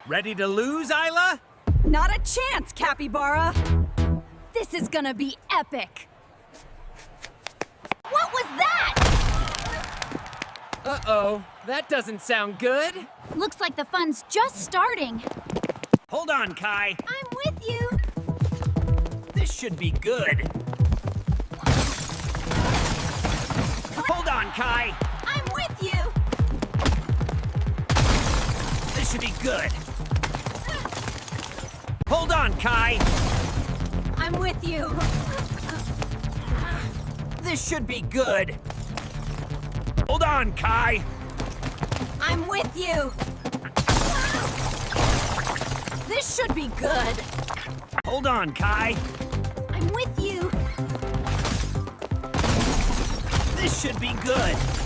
Ready to lose, Isla? Not a chance, capybara! This is gonna be epic! What was that? Uh-oh, that doesn't sound good. Looks like the fun's just starting. Hold on, Kai. I'm with you! This should be good. Hold on, Kai. I'm with you! This should be good. Hold on, Kai. I'm with you! This should be good. Hold on, Kai. I'm with you! This should be good! Hold on, Kai. I'm with you! This should be good.